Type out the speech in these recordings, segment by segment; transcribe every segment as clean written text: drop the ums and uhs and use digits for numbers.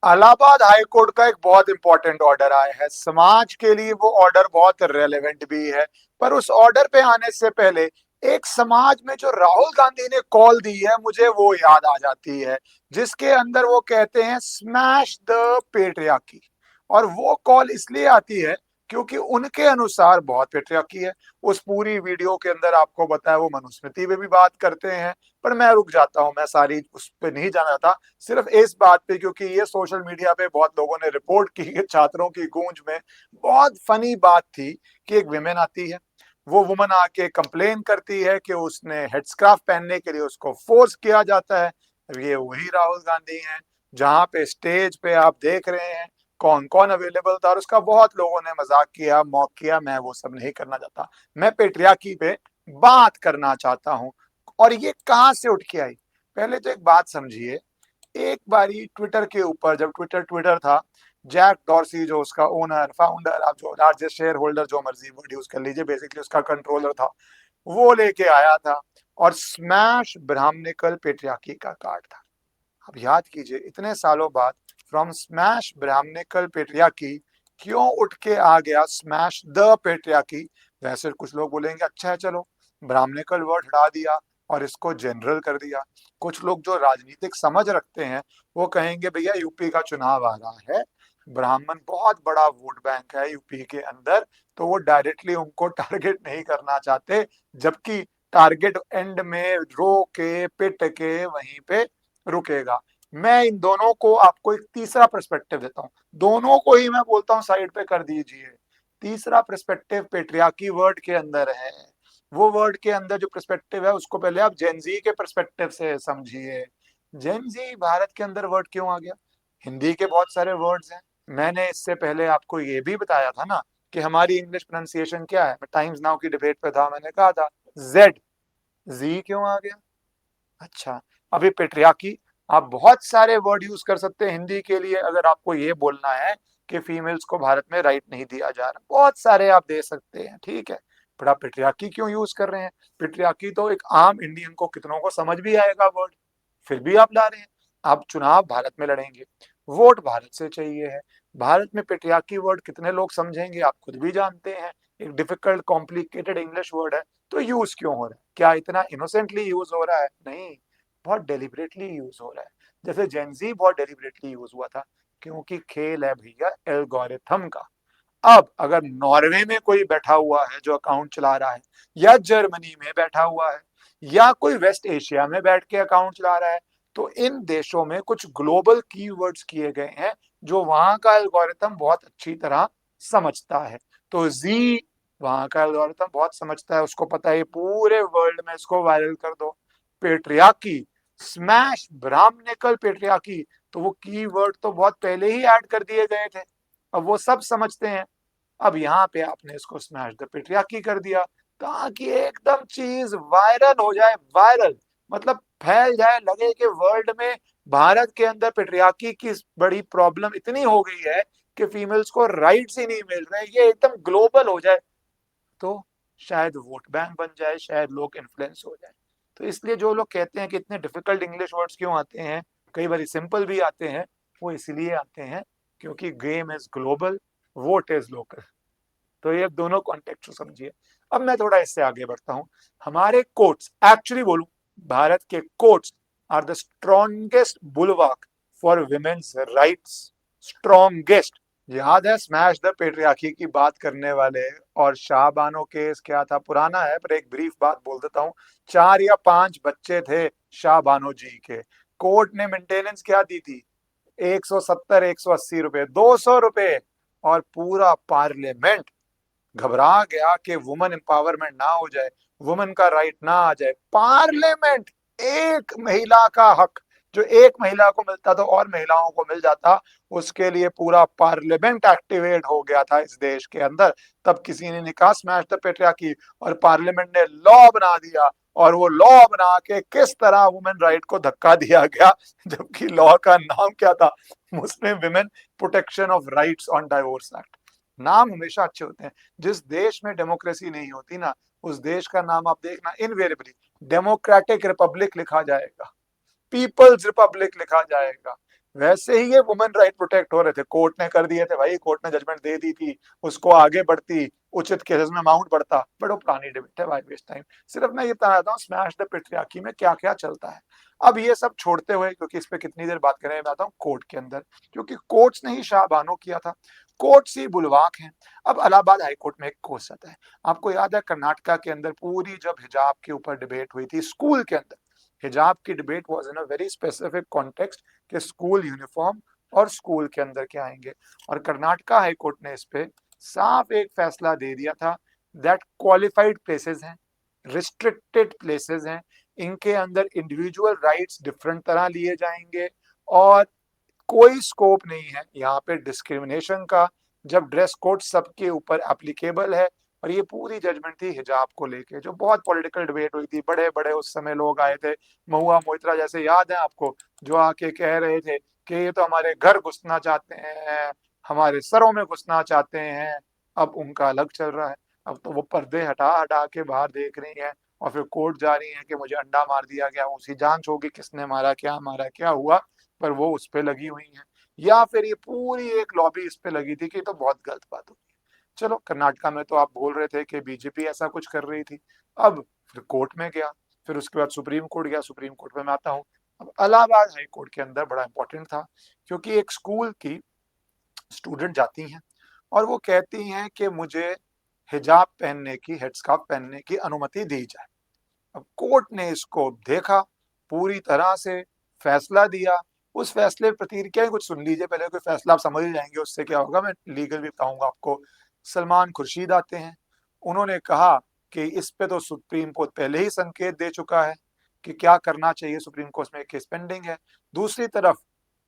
Allahabad high court का एक बहुत इंपॉर्टेंट ऑर्डर आया है। समाज के लिए वो ऑर्डर बहुत रेलेवेंट भी है। पर उस ऑर्डर पे आने से पहले एक समाज में जो राहुल गांधी ने कॉल दी है मुझे वो याद आ जाती है, जिसके अंदर वो कहते हैं स्मैश द पेट्रियार्की। और वो कॉल इसलिए आती है क्योंकि उनके अनुसार बहुत पेट्रियार्की है। उस पूरी वीडियो के अंदर आपको बताया वो मनुस्मृति पे भी बात करते हैं। पर मैं रुक जाता हूँ, मैं सारी उस पर नहीं जाना था, सिर्फ इस बात पे क्योंकि ये सोशल मीडिया पे बहुत लोगों ने रिपोर्ट की है। छात्रों की गूंज में बहुत फनी बात थी कि एक विमेन आती है, वो वुमन आके कंप्लेन करती है कि उसने हेडस्क्राफ पहनने के लिए उसको फोर्स किया जाता है। ये वही राहुल गांधी हैं जहां पे स्टेज पे आप देख रहे हैं कौन कौन अवेलेबल था, और उसका बहुत लोगों ने मजाक किया, मॉक किया। मैं वो सब नहीं करना चाहता, मैं पेट्रियार्की पे बात करना चाहता हूं। और ये कहां से उठ के आई, पहले तो एक बात समझिए। एक बारी ट्विटर के ऊपर, जब ट्विटर ट्विटर था, जैक डॉर्सी जो उसका ओनर फाउंडर, आप जो लार्जेस्ट शेयर होल्डर, जो मर्जी वर्ड यूज कर लीजिए, बेसिकली उसका कंट्रोलर था, वो लेके आया था और स्मैश ब्राह्मणिकल पेट्रियार्की का कार्ड था। अब याद कीजिए, इतने सालों बाद फ्रॉम स्मैश ब्राह्मणिकल पेट्रियार्की क्यों उठ के आ गया स्मैश द पेट्रियार्की। वैसे कुछ लोग बोलेंगे अच्छा है चलो, ब्राह्मणिकल वर्ड हटा दिया और इसको जनरल कर दिया। कुछ लोग जो राजनीतिक समझ रखते हैं वो कहेंगे भैया यूपी का चुनाव आ रहा है, ब्राह्मण बहुत बड़ा वोट बैंक है यूपी के अंदर, तो वो डायरेक्टली उनको टारगेट नहीं करना चाहते, जबकि टारगेट एंड में रो के पिट के वहीं पे रुकेगा। मैं इन दोनों को आपको एक तीसरा पर्सपेक्टिव देता हूं, दोनों को ही मैं बोलता हूं साइड पे कर दीजिए। तीसरा पर्सपेक्टिव पेट्रियार्की वर्ड के अंदर है। वो वर्ड के अंदर जो पर्सपेक्टिव है उसको पहले आप जेनजी के पर्सपेक्टिव से समझिए। जेनजी भारत के अंदर वर्ड क्यों आ गया? हिंदी के बहुत सारे वर्ड्स हैं। मैंने इससे पहले आपको ये भी बताया था ना कि हमारी इंग्लिश प्रोनाउंसिएशन क्या है। मैं टाइम्स नाउ की डिबेट पे था, मैंने कहा था जेड, जी क्यों आ गया? अच्छा, अभी पेट्रियार्की, आप बहुत सारे वर्ड यूज कर सकते हैं हिंदी के लिए। अगर आपको ये बोलना है कि फीमेल्स को भारत में राइट नहीं दिया जा रहा, बहुत सारे आप दे सकते हैं, ठीक है। पर आप पेट्रियार्की क्यों यूज कर रहे हैं? पेट्रियार्की तो एक आम इंडियन को कितनों को समझ भी आएगा वर्ड, फिर भी आप ला रहे हैं। आप चुनाव भारत में लड़ेंगे, वोट भारत से चाहिए है, भारत में पेट्रियार्की वर्ड कितने लोग समझेंगे आप खुद भी जानते हैं। एक डिफिकल्ट कॉम्प्लिकेटेड इंग्लिश वर्ड है, तो यूज क्यों हो रहा है? क्या इतना इनोसेंटली यूज हो रहा है? नहीं, बहुत डेलिबरेटली यूज हो रहा है। जैसे जेंजी बहुत डेलिबरेटली यूज हुआ था, क्योंकि खेल है भैया एल्गोरिथम का। अब अगर नॉर्वे में कोई बैठा हुआ है जो अकाउंट चला रहा है, या जर्मनी में बैठा हुआ है, या कोई वेस्ट एशिया में बैठ के अकाउंट चला रहा है, तो इन देशों में कुछ ग्लोबल कीवर्ड्स किए गए हैं जो वहां का एल्गोरिथम बहुत अच्छी तरह समझता है। तो जी वहां का एल्गोरिथम बहुत समझता है, उसको पता है पूरे वर्ल्ड में इसको वायरल कर दो। पेट्रियार्की, स्मैश ब्राह्मणिकल पेट्रियार्की, तो वो कीवर्ड तो बहुत पहले ही ऐड कर दिए गए थे, अब वो सब समझते हैं। अब यहाँ पे आपने इसको स्मैश द पेट्रियार्की कर दिया ताकि एकदम चीज वायरल हो जाए, वायरल मतलब फैल जाए, लगे कि वर्ल्ड में भारत के अंदर पेट्रियार्की की बड़ी प्रॉब्लम इतनी हो गई है कि फीमेल्स को राइट्स ही नहीं मिल रहे, ये एकदम ग्लोबल हो जाए, तो शायद वोट बैंक बन जाए, शायद लोग इन्फ्लुएंस हो जाए। तो इसलिए जो लोग कहते हैं कि इतने डिफिकल्ट इंग्लिश वर्ड्स क्यों आते हैं, कई बार सिंपल भी आते हैं, वो इसलिए आते हैं क्योंकि game is global, vote is local. तो ये दोनों कॉन्टेक्ट को समझिए। अब मैं थोड़ा इससे आगे बढ़ता हूं। हमारे कोर्ट्स, एक्चुअली बोलूं, भारत के courts are the strongest bulwark for women's rights. Strongest. याद है स्मैश द पेट्रियार्की की बात करने वाले, और शाहबानो केस क्या था, पुराना है पर एक ब्रीफ बात बोल देता हूं। 4 या 5 बच्चे थे शाहबानो जी के, कोर्ट ने मेंटेनेंस क्या दी थी? 170 180 रुपए, 200 रुपए। और पूरा पार्लियामेंट घबरा गया कि वुमेन एम्पावरमेंट ना हो जाए, वुमेन का राइट ना आ जाए। पार्लियामेंट, एक महिला का हक जो एक महिला को मिलता था और महिलाओं को मिल जाता, उसके लिए पूरा पार्लियामेंट एक्टिवेट हो गया था इस देश के अंदर। तब किसी ने कहा स्मैश द पेट्रियार्की, और पार्लियामेंट ने लॉ बना दिया। और वो लॉ बना के किस तरह वुमेन राइट को धक्का दिया गया, जबकि लॉ का नाम क्या था? Muslim women protection of rights on divorce act. नाम हमेशा अच्छे होते हैं। जिस देश में डेमोक्रेसी नहीं होती ना, उस देश का नाम आप देखना इनवेरिएबली डेमोक्रेटिक रिपब्लिक लिखा जाएगा, पीपल्स रिपब्लिक लिखा जाएगा। वैसे ही ये वुमेन राइट प्रोटेक्ट हो रहे थे, कोर्ट ने कर दिए थे भाई, कोर्ट ने जजमेंट दे दी थी, उसको आगे बढ़ती, उचित केसेस में अमाउंट बढ़ता, बट वो पुरानी डिबेट है भाई, वेस्ट टाइम। सिर्फ मैं ये बता रहा हूँ स्मैश द पेट्रियार्की में क्या क्या चलता है। अब ये सब छोड़ते हुए, क्योंकि इस पे कितनी देर बात करें, मैं आता हूँ कोर्ट के अंदर, क्योंकि कोर्ट्स ने ही शाहबानो किया था, कोर्ट्स ही बुलवाक हैं। अब इलाहाबाद हाई कोर्ट में एक केस आता है, आपको याद है कर्नाटका के अंदर पूरी जब हिजाब के ऊपर डिबेट हुई थी स्कूल के अंदर, हिजाब की debate was in a very specific context कि स्कूल यूनिफॉर्म और स्कूल के अंदर क्या आएंगे, और कर्नाटका हाई कोर्ट ने इस पे साफ एक फैसला दे दिया था दैट क्वालिफाइड प्लेसेस हैं, रिस्ट्रिक्टेड प्लेसेस हैं, इनके अंदर इंडिविजुअल राइट्स डिफरेंट तरह लिए जाएंगे, और कोई स्कोप नहीं है यहाँ पे डिस्क्रिमिनेशन का, जब ड्रेस कोड सबके ऊपर एप्लीकेबल है। और ये पूरी जजमेंट थी हिजाब को लेके, जो बहुत पॉलिटिकल डिबेट हुई थी, बड़े बड़े उस समय लोग आए थे, महुआ मोइत्रा जैसे, याद है आपको, जो आके कह रहे थे कि ये तो हमारे घर घुसना चाहते हैं, हमारे सरों में घुसना चाहते हैं। अब उनका अलग चल रहा है, अब तो वो पर्दे हटा हटा के बाहर देख रही हैं, और फिर कोर्ट जा रही है कि मुझे अंडा मार दिया गया, उसी जांच होगी किसने मारा क्या हुआ, पर वो उस पे लगी हुई है, या फिर ये पूरी एक लॉबी इस पे लगी थी कि तो बहुत गलत बात होगी। चलो कर्नाटका में तो आप बोल रहे थे कि बीजेपी ऐसा कुछ कर रही थी, अब फिर कोर्ट में गया, फिर उसके बाद सुप्रीम कोर्ट गया, सुप्रीम कोर्ट में मैं आता हूँ। अब इलाहाबाद हाई कोर्ट के अंदर बड़ा इंपॉर्टेंट था, क्योंकि एक स्कूल की स्टूडेंट जाती हैं और वो कहती हैं कि मुझे हिजाब पहनने की, हेडस्कार्फ पहनने की अनुमति दी जाए। अब कोर्ट ने इसको देखा, पूरी तरह से फैसला दिया, उस फैसले प्रतिक्रिया कुछ सुन लीजिए पहले, कोई फैसला आप समझ ही जाएंगे उससे क्या होगा, मैं लीगल भी बताऊंगा आपको। सलमान खुर्शीद आते हैं, उन्होंने कहा कि इस पे तो सुप्रीम कोर्ट पहले ही संकेत दे चुका है कि क्या करना चाहिए, सुप्रीम कोर्ट में केस पेंडिंग है। दूसरी तरफ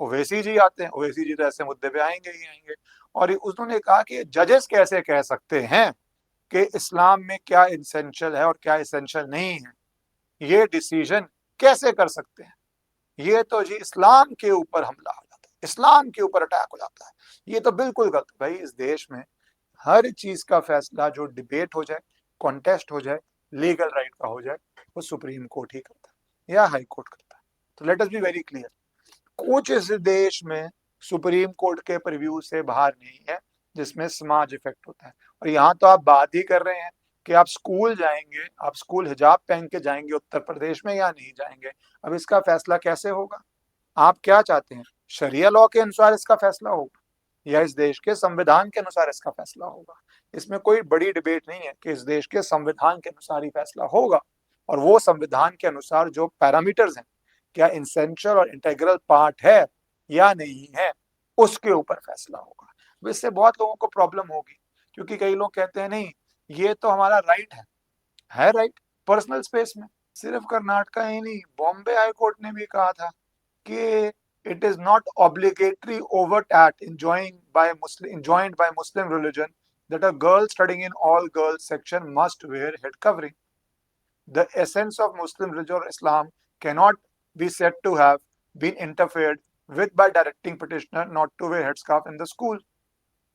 ओवैसी जी आते हैं, ओवैसी जी तो ऐसे मुद्दे पे आएंगे ही आएंगे, और उन्होंने कहा कि जजेस कैसे कह सकते हैं कि इस्लाम में क्या इसेंशियल है और क्या इसेंशियल नहीं है, ये डिसीजन कैसे कर सकते हैं, ये तो जी इस्लाम के ऊपर हमला हो जाता है, इस्लाम के ऊपर अटैक हो जाता है, ये तो बिल्कुल गलत। भाई इस देश में हर चीज का फैसला जो डिबेट हो जाए, कॉन्टेस्ट हो जाए, लीगल राइट का हो जाए, वो सुप्रीम कोर्ट ही करता है या हाई कोर्ट करता है। तो let us be very clear, कुछ इस देश में सुप्रीम कोर्ट के प्रिव्यू से बाहर नहीं है जिसमें समाज इफेक्ट होता है। और यहाँ तो आप बात ही कर रहे हैं कि आप स्कूल जाएंगे, आप स्कूल हिजाब पहन के जाएंगे उत्तर प्रदेश में या नहीं जाएंगे। अब इसका फैसला कैसे होगा, आप क्या चाहते हैं, शरिया लॉ के अनुसार इसका फैसला होगा या इस देश के संविधान के अनुसार इसका फैसला होगा। इसमें कोई बड़ी डिबेट नहीं है कि इस देश के संविधान के अनुसार ही फैसला होगा, और वो संविधान के अनुसार जो पैरामीटर्स हैं, क्या इंसेंशियल और इंटेग्रल पार्ट है या नहीं है, उसके ऊपर फैसला होगा। अब इससे बहुत लोगों को प्रॉब्लम होगी, क्योंकि कई लोग कहते हैं नहीं, ये तो हमारा राइट है राइट पर्सनल स्पेस में। सिर्फ कर्नाटका ही नहीं, बॉम्बे हाई कोर्ट ने भी कहा था कि it is not obligatory overt act enjoined by Muslim religion that a girl studying in all girls section must wear head covering. The essence of Muslim religion or Islam cannot be said to have been interfered with by directing petitioner not to wear headscarf in the school.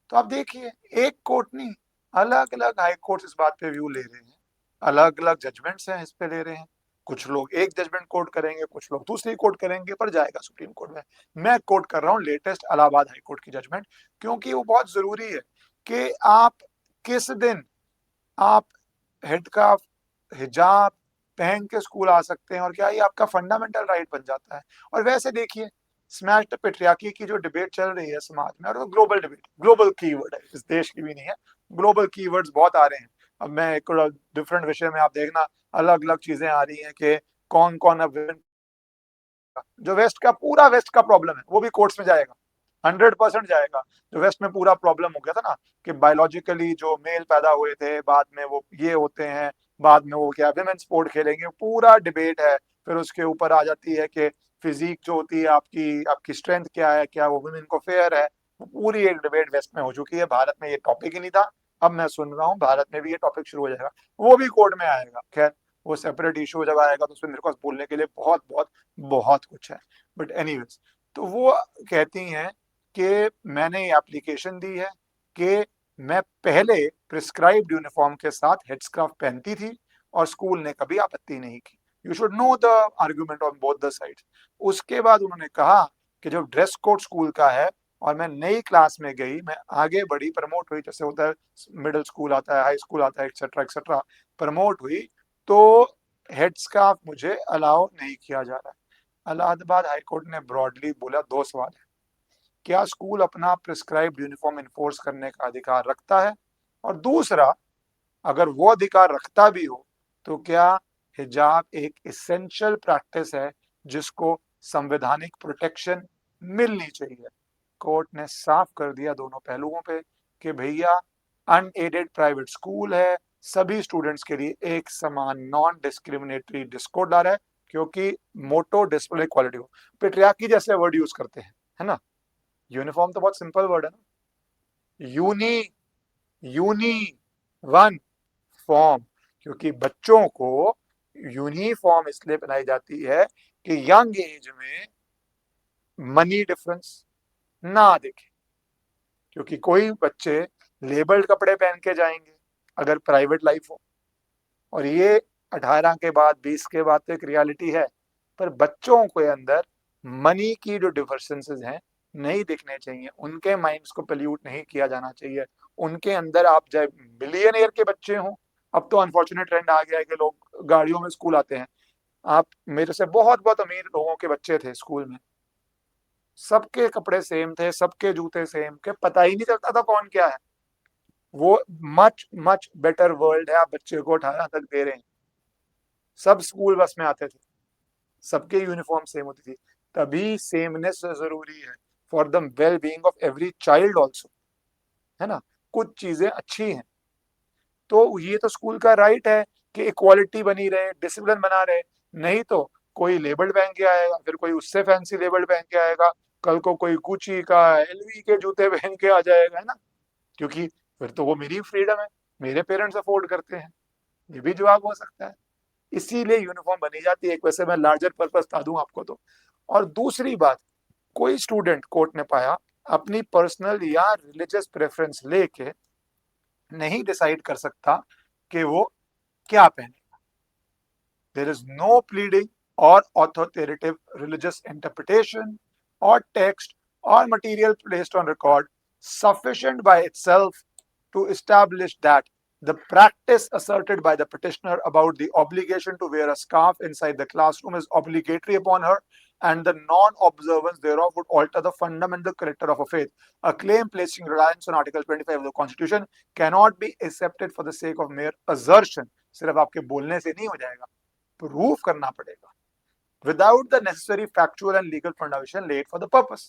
तो आप देखिए, एक court नहीं, अलग अलग high court इस बात पे व्यू ले रहे हैं, अलग अलग जजमेंट्स हैं इस पे ले रहे हैं। कुछ लोग एक जजमेंट कोर्ट करेंगे, कुछ लोग दूसरी कोर्ट करेंगे, पर जाएगा सुप्रीम कोर्ट में। मैं कोर्ट कर रहा हूँ लेटेस्ट इलाहाबाद हाई कोर्ट की जजमेंट, क्योंकि वो बहुत जरूरी है कि आप किस दिन आप हेड का हिजाब पहन के स्कूल आ सकते हैं, और क्या ये आपका फंडामेंटल राइट बन जाता है। और वैसे देखिए, स्मैश द पेट्रियार्की की जो डिबेट चल रही है समाज में, और वो ग्लोबल डिबेट, ग्लोबल कीवर्ड है, इस देश की भी नहीं है, ग्लोबल कीवर्ड्स बहुत आ रहे हैं। अब मैं एक डिफरेंट विषय में आप देखना, अलग अलग चीजें आ रही हैं कि कौन कौन अब जो वेस्ट का, पूरा वेस्ट का प्रॉब्लम है वो भी कोर्ट्स में जाएगा, 100% जाएगा। जो वेस्ट में पूरा प्रॉब्लम हो गया था ना, कि बायोलॉजिकली जो मेल पैदा हुए थे, बाद में वो ये होते हैं, बाद में वो क्या विमेन स्पोर्ट खेलेंगे, पूरा डिबेट है। फिर उसके ऊपर आ जाती है कि फिजिक जो होती है आपकी, आपकी स्ट्रेंथ क्या है, क्या वो वुमेन को फेयर है। वो पूरी एक डिबेट वेस्ट में हो चुकी है, भारत में ये टॉपिक ही नहीं था। अब मैं सुन रहा हूँ भारत में भी ये टॉपिक शुरू हो जाएगा, वो भी कोर्ट में आएगा। खैर, वो सेपरेट इशू जब आएगा तो उसमें मेरे पास बोलने के लिए बहुत बहुत बहुत कुछ है, बट एनीवेज। तो वो कहती हैं कि मैंने ये एप्लीकेशन दी है कि मैं पहले प्रिस्क्राइब्ड यूनिफॉर्म के साथ हेडस्क्राफ पहनती थी और स्कूल ने कभी आपत्ति नहीं की। You should know the argument on both the sides. उसके बाद उन्होंने कहा कि जो ड्रेस कोड स्कूल का है, और मैं नई क्लास में गई, मैं आगे बढ़ी, प्रमोट हुई, जैसे होता है मिडिल स्कूल आता है, हाई स्कूल आता है, एक्सेट्रा एक्सेट्रा, प्रमोट हुई, तो हेड स्कार्फ मुझे अलाउ नहीं किया जा रहा है। इलाहाबाद हाई कोर्ट ने ब्रॉडली बोला, दो सवाल है, क्या स्कूल अपना प्रिस्क्राइब्ड यूनिफॉर्म इन्फोर्स करने का अधिकार रखता है, और दूसरा, अगर वो अधिकार रखता भी हो तो क्या हिजाब एक इसेंशियल प्रैक्टिस है जिसको संवैधानिक प्रोटेक्शन मिलनी चाहिए। कोर्ट ने साफ कर दिया दोनों पहलुओं पे कि भैया, अनएडेड प्राइवेट स्कूल है, सभी स्टूडेंट्स के लिए एक समान नॉन डिस्क्रिमिनेटरी ड्रेस कोड आ रहा है, क्योंकि मोटो डिस्प्ले क्वालिटी हो, पेट्रियार्की जैसे वर्ड यूज करते हैं, है ना। यूनिफॉर्म तो बहुत सिंपल वर्ड है ना, यूनी यूनी वन फॉर्म, क्योंकि बच्चों को यूनिफॉर्म इसलिए पहनाई जाती है कि यंग एज में मनी डिफरेंस ना देखे, क्योंकि कोई बच्चे लेबल्ड कपड़े पहन के जाएंगे अगर प्राइवेट लाइफ हो, और ये 18 के बाद 20 के बाद तो एक रियलिटी है, पर बच्चों के अंदर मनी की जो डिफरेंसेस हैं नहीं दिखने चाहिए, उनके माइंड्स को पोल्यूट नहीं किया जाना चाहिए, उनके अंदर, आप चाहे बिलियनियर के बच्चे हों, अब तो अनफॉर्चुनेट ट्रेंड आ गया है कि लोग गाड़ियों में स्कूल आते हैं, आप मेरे से बहुत बहुत अमीर लोगों के बच्चे थे स्कूल में, सबके कपड़े सेम थे, सबके जूते सेम के, पता ही नहीं चलता था कौन क्या है। वो मच मच बेटर वर्ल्ड है, आप बच्चे को 18 तक दे रहे हैं, सब स्कूल बस में आते थे, सबके यूनिफॉर्म सेम होती थी, तभी सेमनेस जरूरी है for the well being of every child also, है ना। कुछ चीजें अच्छी हैं, तो ये तो स्कूल का राइट है कि इक्वालिटी बनी रहे, डिसिप्लिन बना रहे, नहीं तो कोई लेबल पहन के आएगा, फिर कोई उससे फैंसी लेबल पहन के आएगा, कल को कोई गुची का, एलवी के जूते पहन के आ जाएगा, है ना, क्योंकि फिर तो वो मेरी फ्रीडम है, मेरे पेरेंट्स अफोर्ड करते हैं, ये भी जवाब हो सकता है। इसीलिए यूनिफॉर्म बनी जाती है, एक वैसे मैं लार्जर पर्पस बता दूं आपको तो। और दूसरी बात, कोई स्टूडेंट, कोर्ट ने पाया, अपनी पर्सनल या रिलीजियस प्रेफरेंस लेके नहीं डिसाइड कर सकता कि वो क्या पहने। देयर इज नो प्लीडिंग और authoritative religious interpretation or text or material placed on record sufficient by itself to establish that the practice asserted by the petitioner about the obligation to wear a scarf inside the classroom is obligatory upon her, and the non-observance thereof would alter the fundamental character of a faith. A claim placing reliance on Article 25 of the Constitution cannot be accepted for the sake of mere assertion. सिर्फ आपके बोलने से नहीं हो जाएगा, proof करना पड़ेगा, without the necessary factual and legal foundation laid for the purpose.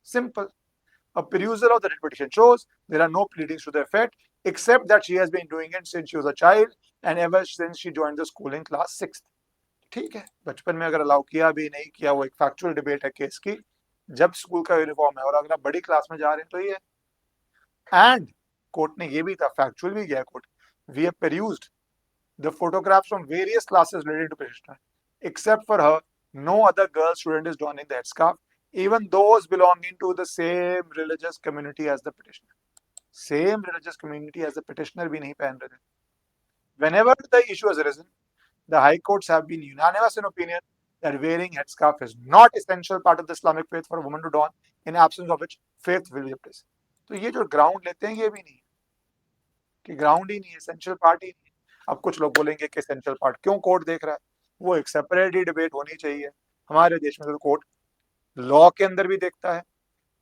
Simple. A perusal of the writ petition shows there are no pleadings to the effect, except that she has been doing it since she was a child and ever since she joined the school in class 6th. ठीक है, बचपन में अगर allow किया भी नहीं किया, वो एक फैक्चुअल डिबेट है केस की, जब स्कूल का यूनिफॉर्म है और अगर आप बड़ी क्लास में जा रहे हैं तो ये, एंड कोर्ट ने ये भी था, फैक्चुअल भी गया court, we have perused the photographs from various classes related to petitioner. Except for her, no other girl student is donning the headscarf, even those belonging to the same religious community as the petitioner. Same religious community as the petitioner भी नहीं पहन रहे थे. Whenever the issue has arisen, the high courts have been unanimous in opinion that wearing headscarf is not essential part of the Islamic faith for a woman to don, in absence of which faith will be replaced. तो ये जो ground लेते हैं ये भी नहीं है कि ग्राउंड ही नहीं है, एसेंशियल पार्ट ही नहीं है। अब कुछ लोग बोलेंगे कि एसेंशियल पार्ट क्यों कोर्ट देख रहा है, वो एक सेपरेट ही डिबेट होनी चाहिए। हमारे देश में तो कोर्ट लॉ के अंदर भी देखता है,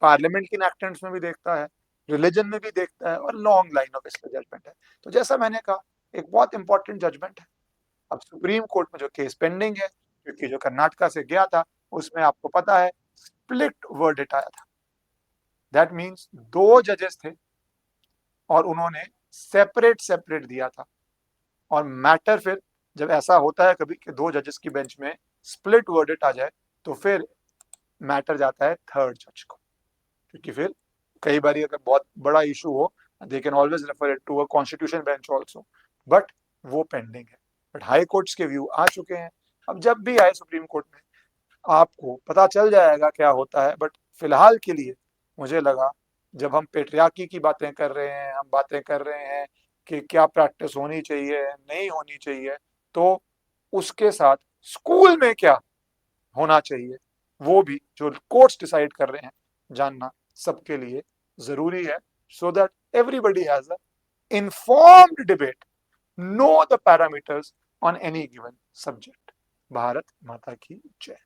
पार्लियामेंट के इनएक्टेंट्स में भी देखता है, रिलीजन में भी देखता है, और लॉन्ग लाइन ऑफ इसका जजमेंट है। तो जैसा मैंने कहा, एक बहुत इंपॉर्टेंट जजमेंट है। अब सुप्रीम कोर्ट में जो केस पेंडिंग है, क्योंकि जो कर्नाटका से गया था उसमें आपको पता है स्प्लिट वर्डिक्ट आया था। दैट मीन्स दो जजेस थे और उन्होंने सेपरेट सेपरेट दिया था, और मैटर फिर जब ऐसा होता है कभी कि दो जजेस की बेंच में स्प्लिट वर्डिक्ट आ जाए, तो फिर मैटर जाता है थर्ड जज को, क्योंकि फिर कई बार अगर बहुत बड़ा इशू हो, they can always refer it to a constitution bench also, but वो पेंडिंग है। बट हाई कोर्ट्स के व्यू आ चुके हैं, अब जब भी आए सुप्रीम कोर्ट में आपको पता चल जाएगा क्या होता है। बट फिलहाल के लिए मुझे लगा, जब हम पेट्रियार्की की बातें कर रहे हैं, हम बातें कर रहे हैं कि क्या प्रैक्टिस होनी चाहिए नहीं होनी चाहिए, तो उसके साथ स्कूल में क्या होना चाहिए वो भी जो कोर्ट्स डिसाइड कर रहे हैं जानना सबके लिए जरूरी है, so that everybody has a informed debate, know the parameters on any given subject. Bharat माता की जय।